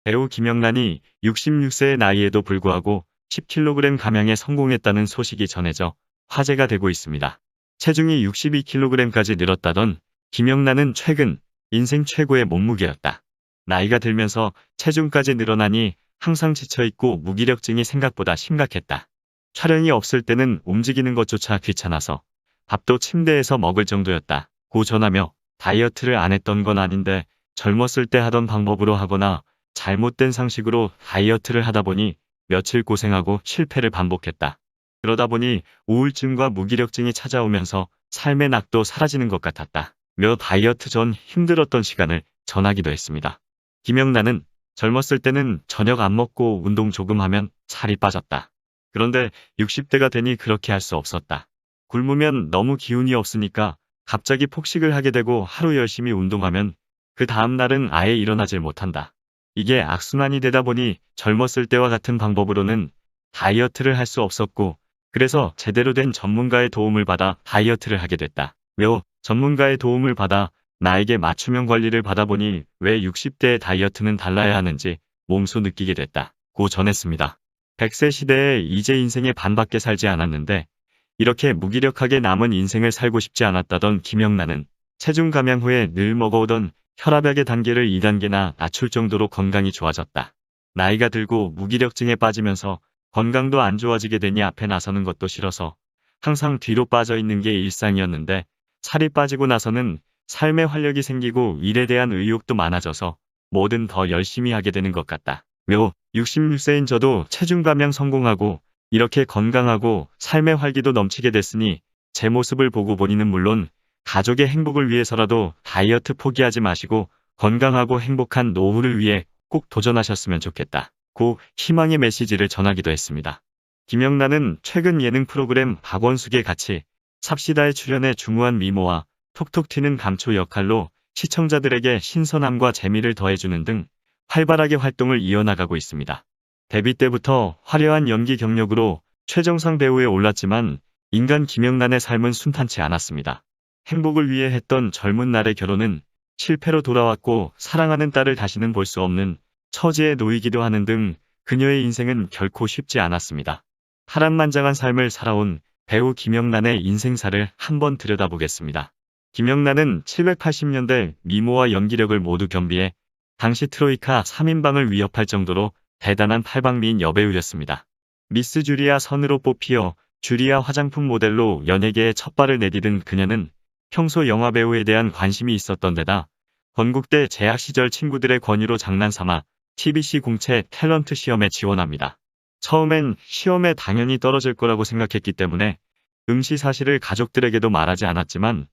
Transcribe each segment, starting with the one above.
배우 김영란이 66세의 나이에도 불구하고 10kg 감량에 성공했다는 소식이 전해져 화제가 되고 있습니다. 체중이 62kg까지 늘었다던 김영란은 최근 인생 최고의 몸무게였다. 나이가 들면서 체중까지 늘어나니 항상 지쳐있고 무기력증이 생각보다 심각했다. 촬영이 없을 때는 움직이는 것조차 귀찮아서 밥도 침대에서 먹을 정도였다. 고 전하며 다이어트를 안 했던 건 아닌데 젊었을 때 하던 방법으로 하거나 잘못된 상식으로 다이어트를 하다 보니 며칠 고생하고 실패를 반복했다. 그러다 보니 우울증과 무기력증이 찾아오면서 삶의 낙도 사라지는 것 같았다. 며 다이어트 전 힘들었던 시간을 전하기도 했습니다. 김영란은 젊었을 때는 저녁 안 먹고 운동 조금 하면 살이 빠졌다. 그런데 60대가 되니 그렇게 할 수 없었다. 굶으면 너무 기운이 없으니까 갑자기 폭식을 하게 되고 하루 열심히 운동하면 그 다음 날은 아예 일어나질 못한다. 이게 악순환이 되다 보니 젊었을 때와 같은 방법으로는 다이어트를 할 수 없었고 그래서 제대로 된 전문가의 도움을 받아 다이어트를 하게 됐다. 며 전문가의 도움을 받아 나에게 맞춤형 관리를 받아보니 왜 60대의 다이어트는 달라야 하는지 몸소 느끼게 됐다. 고 전했습니다. 100세 시대에 이제 인생의 반밖에 살지 않았는데 이렇게 무기력하게 남은 인생을 살고 싶지 않았다던 김영란은 체중 감량 후에 늘 먹어오던 혈압약의 단계를 2단계나 낮출 정도로 건강이 좋아졌다. 나이가 들고 무기력증에 빠지면서 건강도 안 좋아지게 되니 앞에 나서는 것도 싫어서 항상 뒤로 빠져 있는 게 일상이었는데 살이 빠지고 나서는 삶에 활력이 생기고 일에 대한 의욕도 많아져서 뭐든 더 열심히 하게 되는 것 같다. 묘 66세인 저도 체중 감량 성공하고 이렇게 건강하고 삶의 활기도 넘치게 됐으니 제 모습을 보고 본인은 물론 가족의 행복을 위해서라도 다이어트 포기하지 마시고 건강하고 행복한 노후를 위해 꼭 도전하셨으면 좋겠다. 고 희망의 메시지를 전하기도 했습니다. 김영란은 최근 예능 프로그램 박원숙의 같이 삽시다에 출연해 중후한 미모와 톡톡 튀는 감초 역할로 시청자들에게 신선함과 재미를 더해주는 등 활발하게 활동을 이어나가고 있습니다. 데뷔 때부터 화려한 연기 경력으로 최정상 배우에 올랐지만 인간 김영란의 삶은 순탄치 않았습니다. 행복을 위해 했던 젊은 날의 결혼은 실패로 돌아왔고 사랑하는 딸을 다시는 볼 수 없는 처지에 놓이기도 하는 등 그녀의 인생은 결코 쉽지 않았습니다. 파란만장한 삶을 살아온 배우 김영란의 인생사를 한번 들여다보겠습니다. 김영란은 780년대 미모와 연기력을 모두 겸비해 당시 트로이카 3인방을 위협할 정도로 대단한 팔방미인 여배우였습니다. 미스 주리아 선으로 뽑히어 주리아 화장품 모델로 연예계에 첫 발을 내디딘 그녀는 평소 영화배우에 대한 관심이 있었던 데다 건국대 재학 시절 친구들의 권유로 장난삼아 TBC 공채 탤런트 시험에 지원합니다. 처음엔 시험에 당연히 떨어질 거라고 생각했기 때문에 응시 사실을 가족들에게도 말하지 않았지만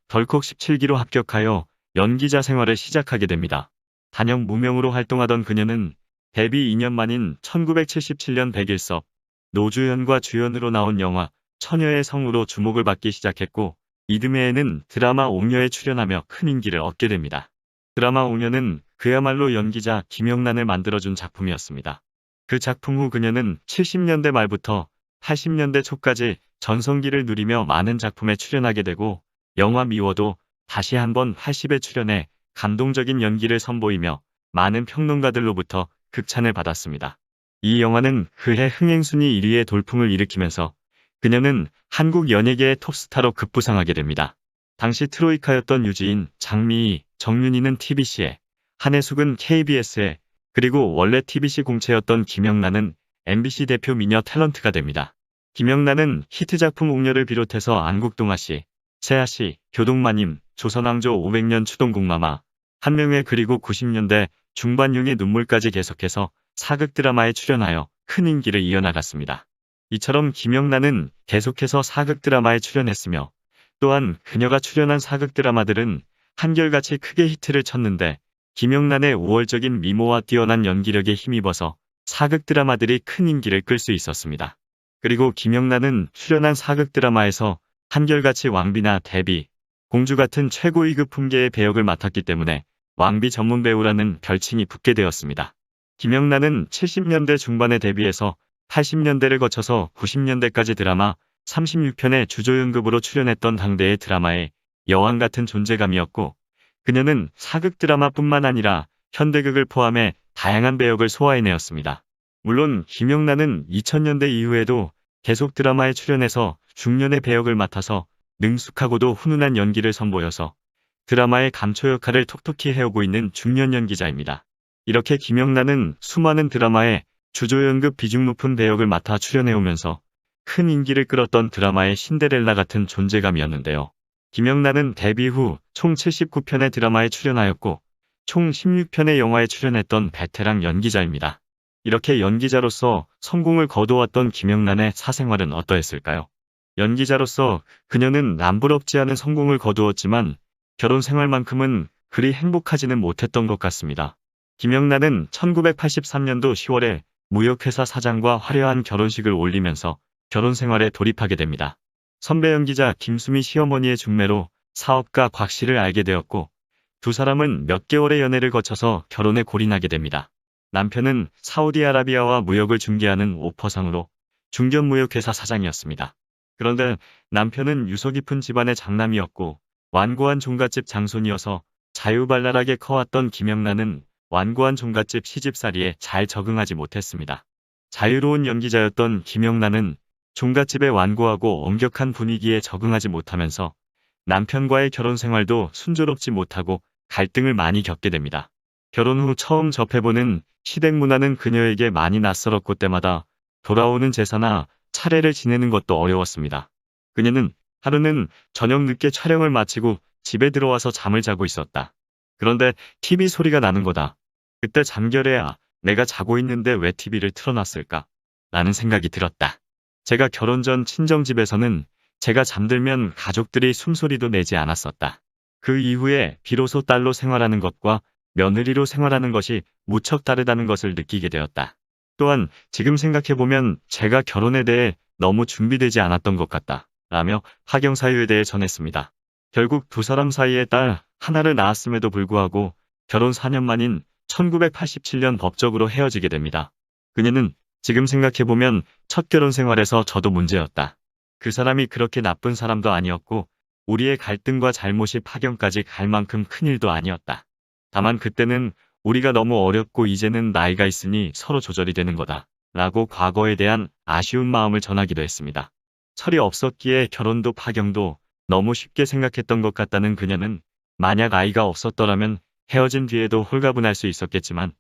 덜컥 17기로 합격하여 연기자 생활을 시작하게 됩니다. 단역 무명으로 활동하던 그녀는 데뷔 2년 만인 1977년 백일섭, 노주현과 주연으로 나온 영화 처녀의 성으로 주목을 받기 시작했고 이듬해에는 드라마 옥녀에 출연하며 큰 인기를 얻게 됩니다. 드라마 옥녀는 그야말로 연기자 김영란을 만들어준 작품이었습니다. 그 작품 후 그녀는 70년대 말부터 80년대 초까지 전성기를 누리며 많은 작품에 출연하게 되고 영화 미워도 다시 한번 80에 출연해 감동적인 연기를 선보이며 많은 평론가들로부터 극찬을 받았습니다. 이 영화는 그해 흥행순위 1위의 돌풍을 일으키면서 그녀는 한국 연예계의 톱스타로 급부상하게 됩니다. 당시 트로이카였던 유지인, 장미희, 정윤희는 TBC에, 한혜숙은 KBS에, 그리고 원래 TBC 공채였던 김영란은 MBC 대표 미녀 탤런트가 됩니다. 김영란은 히트작품 옥녀를 비롯해서 안국동아씨, 세아씨, 교동마님, 조선왕조 500년 추동국마마, 한명회 그리고 90년대 중반용의 눈물까지 계속해서 사극 드라마에 출연하여 큰 인기를 이어나갔습니다. 이처럼 김영란은 계속해서 사극 드라마에 출연했으며 또한 그녀가 출연한 사극 드라마들은 한결같이 크게 히트를 쳤는데 김영란의 우월적인 미모와 뛰어난 연기력에 힘입어서 사극 드라마들이 큰 인기를 끌 수 있었습니다. 그리고 김영란은 출연한 사극 드라마에서 한결같이 왕비나 데뷔, 공주 같은 최고위급 품계의 배역을 맡았기 때문에 왕비 전문 배우라는 별칭이 붙게 되었습니다. 김영란은 70년대 중반에 데뷔해서 80년대를 거쳐서 90년대까지 드라마 36편의 주조연급으로 출연했던 당대의 드라마의 여왕 같은 존재감이었고 그녀는 사극 드라마뿐만 아니라 현대극을 포함해 다양한 배역을 소화해내었습니다. 물론 김영란은 2000년대 이후에도 계속 드라마에 출연해서 중년의 배역을 맡아서 능숙하고도 훈훈한 연기를 선보여서 드라마의 감초 역할을 톡톡히 해오고 있는 중년 연기자입니다. 이렇게 김영란은 수많은 드라마에 주조연급 비중 높은 배역을 맡아 출연해오면서 큰 인기를 끌었던 드라마의 신데렐라 같은 존재감이었는데요. 김영란은 데뷔 후 총 79편의 드라마에 출연하였고 총 16편의 영화에 출연했던 베테랑 연기자입니다. 이렇게 연기자로서 성공을 거두었던 김영란의 사생활은 어떠했을까요? 연기자로서 그녀는 남부럽지 않은 성공을 거두었지만 결혼 생활만큼은 그리 행복하지는 못했던 것 같습니다. 김영란은 1983년도 10월에 무역회사 사장과 화려한 결혼식을 올리면서 결혼 생활에 돌입하게 됩니다. 선배 연기자 김수미 시어머니의 중매로 사업가 곽 씨를 알게 되었고 두 사람은 몇 개월의 연애를 거쳐서 결혼에 골인하게 됩니다. 남편은 사우디아라비아와 무역을 중개하는 오퍼상으로 중견무역회사 사장이었습니다. 그런데 남편은 유서 깊은 집안의 장남이었고 완고한 종갓집 장손이어서 자유발랄하게 커왔던 김영란은 완고한 종갓집 시집살이에 잘 적응하지 못했습니다. 자유로운 연기자였던 김영란은 종갓집의 완고하고 엄격한 분위기에 적응하지 못하면서 남편과의 결혼 생활도 순조롭지 못하고 갈등을 많이 겪게 됩니다. 결혼 후 처음 접해보는 시댁 문화는 그녀에게 많이 낯설었고 때마다 돌아오는 제사나 차례를 지내는 것도 어려웠습니다. 그녀는 하루는 저녁 늦게 촬영을 마치고 집에 들어와서 잠을 자고 있었다. 그런데 TV 소리가 나는 거다. 그때 잠결에 내가 자고 있는데 왜 TV를 틀어놨을까? 라는 생각이 들었다. 제가 결혼 전 친정집에서는 제가 잠들면 가족들이 숨소리도 내지 않았었다. 그 이후에 비로소 딸로 생활하는 것과 며느리로 생활하는 것이 무척 다르다는 것을 느끼게 되었다. 또한 지금 생각해보면 제가 결혼에 대해 너무 준비되지 않았던 것 같다. 라며 하경 사유에 대해 전했습니다. 결국 두 사람 사이에 딸 하나를 낳았음에도 불구하고 결혼 4년 만인 1987년 법적으로 헤어지게 됩니다. 그녀는 지금 생각해보면 첫 결혼 생활에서 저도 문제였다. 그 사람이 그렇게 나쁜 사람도 아니었고 우리의 갈등과 잘못이 파경까지 갈 만큼 큰일도 아니었다. 다만 그때는 우리가 너무 어렸고 이제는 나이가 있으니 서로 조절이 되는 거다. 라고 과거에 대한 아쉬운 마음을 전하기도 했습니다. 철이 없었기에 결혼도 파경도 너무 쉽게 생각했던 것 같다는 그녀는 만약 아이가 없었더라면 헤어진 뒤에도 홀가분할 수 있었겠지만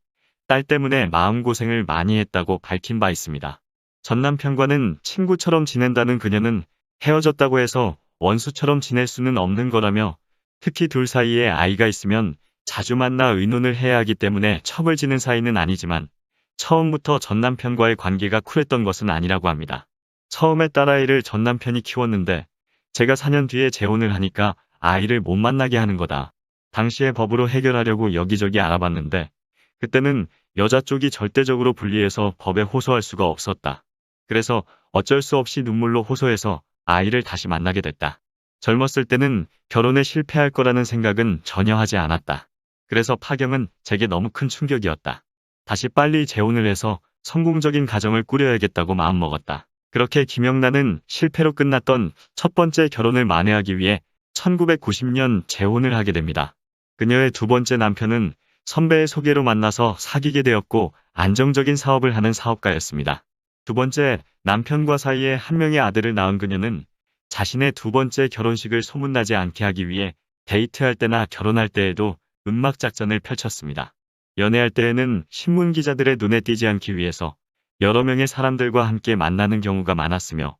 딸 때문에 마음고생을 많이 했다고 밝힌 바 있습니다. 전 남편과는 친구처럼 지낸다는 그녀는 헤어졌다고 해서 원수처럼 지낼 수는 없는 거라며 특히 둘 사이에 아이가 있으면 자주 만나 의논을 해야 하기 때문에 척을 지는 사이는 아니지만 처음부터 전 남편과의 관계가 쿨했던 것은 아니라고 합니다. 처음에 딸아이를 전 남편이 키웠는데 제가 4년 뒤에 재혼을 하니까 아이를 못 만나게 하는 거다. 당시에 법으로 해결하려고 여기저기 알아봤는데 그때는 여자 쪽이 절대적으로 불리해서 법에 호소할 수가 없었다. 그래서 어쩔 수 없이 눈물로 호소해서 아이를 다시 만나게 됐다. 젊었을 때는 결혼에 실패할 거라는 생각은 전혀 하지 않았다. 그래서 파경은 제게 너무 큰 충격이었다. 다시 빨리 재혼을 해서 성공적인 가정을 꾸려야겠다고 마음먹었다. 그렇게 김영란은 실패로 끝났던 첫 번째 결혼을 만회하기 위해 1990년 재혼을 하게 됩니다. 그녀의 두 번째 남편은 선배의 소개로 만나서 사귀게 되었고 안정적인 사업을 하는 사업가였습니다. 두 번째 남편과 사이에 한 명의 아들을 낳은 그녀는 자신의 두 번째 결혼식을 소문나지 않게 하기 위해 데이트할 때나 결혼할 때에도 음악 작전을 펼쳤습니다. 연애할 때에는 신문 기자들의 눈에 띄지 않기 위해서 여러 명의 사람들과 함께 만나는 경우가 많았으며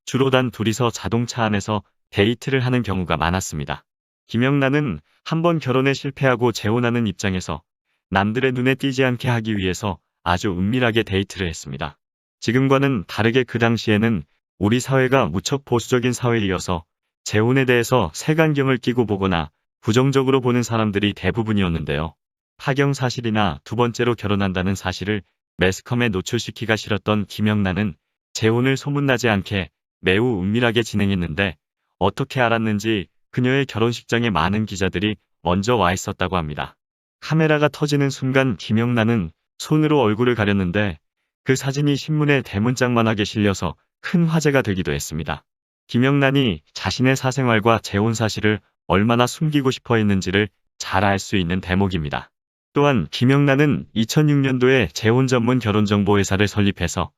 주로 단 둘이서 자동차 안에서 데이트를 하는 경우가 많았습니다. 김영란은 한번 결혼에 실패하고 재혼하는 입장에서 남들의 눈에 띄지 않게 하기 위해서 아주 은밀하게 데이트를 했습니다. 지금과는 다르게 그 당시에는 우리 사회가 무척 보수적인 사회이어서 재혼에 대해서 색안경을 끼고 보거나 부정적으로 보는 사람들이 대부분이었는데요. 파경 사실이나 두 번째로 결혼한다는 사실을 매스컴에 노출시키기가 싫었던 김영란은 재혼을 소문나지 않게 매우 은밀하게 진행했는데 어떻게 알았는지 그녀의 결혼식장에 많은 기자들이 먼저 와 있었다고 합니다. 카메라가 터지는 순간 김영란은 손으로 얼굴을 가렸는데 그 사진이 신문에 대문짝만하게 실려서 큰 화제가 되기도 했습니다. 김영란이 자신의 사생활과 재혼 사실을 얼마나 숨기고 싶어 했는지를 잘 알 수 있는 대목입니다. 또한 김영란은 2006년도에 재혼 전문 결혼정보회사를 설립해서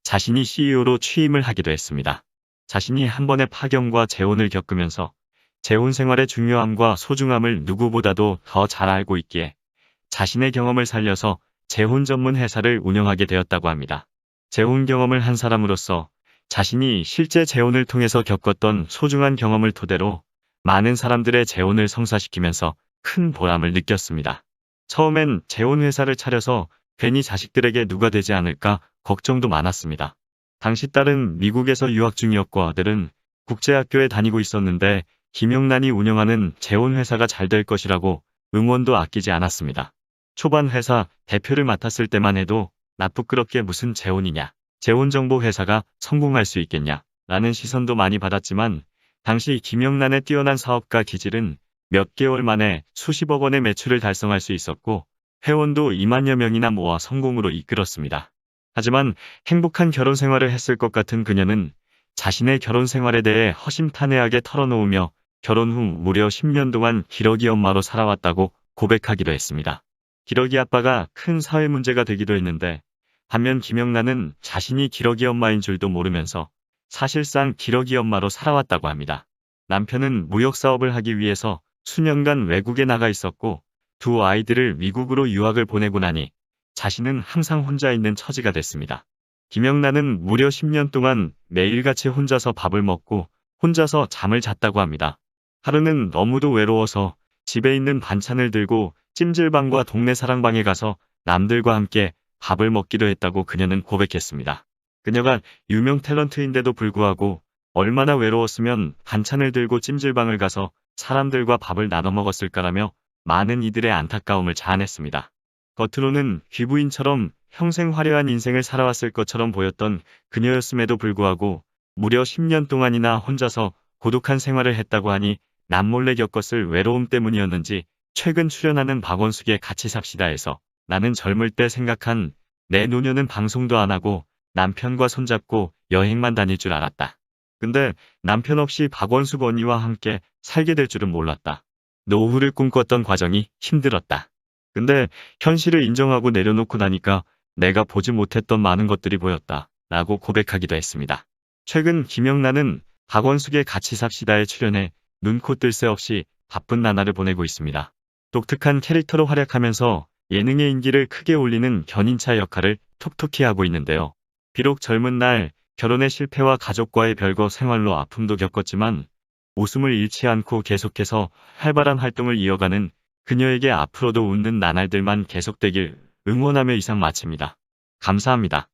자신이 CEO로 취임을 하기도 했습니다. 자신이 한 번의 파경과 재혼을 겪으면서 재혼 생활의 중요함과 소중함을 누구보다도 더 잘 알고 있기에 자신의 경험을 살려서 재혼 전문 회사를 운영하게 되었다고 합니다. 재혼 경험을 한 사람으로서 자신이 실제 재혼을 통해서 겪었던 소중한 경험을 토대로 많은 사람들의 재혼을 성사시키면서 큰 보람을 느꼈습니다. 처음엔 재혼 회사를 차려서 괜히 자식들에게 누가 되지 않을까 걱정도 많았습니다. 당시 딸은 미국에서 유학 중이었고 아들은 국제학교에 다니고 있었는데 김영란이 운영하는 재혼 회사가 잘 될 것이라고 응원도 아끼지 않았습니다. 초반 회사 대표를 맡았을 때만 해도 나 부끄럽게 무슨 재혼이냐, 재혼정보 회사가 성공할 수 있겠냐 라는 시선도 많이 받았지만 당시 김영란의 뛰어난 사업가 기질은 몇 개월 만에 수십억 원의 매출을 달성할 수 있었고 회원도 2만여 명이나 모아 성공으로 이끌었습니다. 하지만 행복한 결혼 생활을 했을 것 같은 그녀는 자신의 결혼 생활에 대해 허심탄회하게 털어놓으며 결혼 후 무려 10년 동안 기러기 엄마로 살아왔다고 고백하기도 했습니다. 기러기 아빠가 큰 사회 문제가 되기도 했는데 반면 김영란은 자신이 기러기 엄마인 줄도 모르면서 사실상 기러기 엄마로 살아왔다고 합니다. 남편은 무역사업을 하기 위해서 수년간 외국에 나가 있었고 두 아이들을 미국으로 유학을 보내고 나니 자신은 항상 혼자 있는 처지가 됐습니다. 김영란은 무려 10년 동안 매일같이 혼자서 밥을 먹고 혼자서 잠을 잤다고 합니다. 하루는 너무도 외로워서 집에 있는 반찬을 들고 찜질방과 동네 사랑방에 가서 남들과 함께 밥을 먹기도 했다고 그녀는 고백했습니다. 그녀가 유명 탤런트인데도 불구하고 얼마나 외로웠으면 반찬을 들고 찜질방을 가서 사람들과 밥을 나눠 먹었을까라며 많은 이들의 안타까움을 자아냈습니다. 겉으로는 귀부인처럼 평생 화려한 인생을 살아왔을 것처럼 보였던 그녀였음에도 불구하고 무려 10년 동안이나 혼자서 고독한 생활을 했다고 하니 남몰래 겪었을 외로움 때문이었는지 최근 출연하는 박원숙의 같이 삽시다에서 나는 젊을 때 생각한 내 노년은 방송도 안 하고 남편과 손잡고 여행만 다닐 줄 알았다. 근데 남편 없이 박원숙 언니와 함께 살게 될 줄은 몰랐다. 노후를 꿈꿨던 과정이 힘들었다. 근데 현실을 인정하고 내려놓고 나니까 내가 보지 못했던 많은 것들이 보였다. 라고 고백하기도 했습니다. 최근 김영란은 박원숙의 같이 삽시다에 출연해 눈코 뜰 새 없이 바쁜 나날을 보내고 있습니다. 독특한 캐릭터로 활약하면서 예능의 인기를 크게 올리는 견인차 역할을 톡톡히 하고 있는데요. 비록 젊은 날 결혼의 실패와 가족과의 별거 생활로 아픔도 겪었지만 웃음을 잃지 않고 계속해서 활발한 활동을 이어가는 그녀에게 앞으로도 웃는 나날들만 계속되길 응원하며 이상 마칩니다. 감사합니다.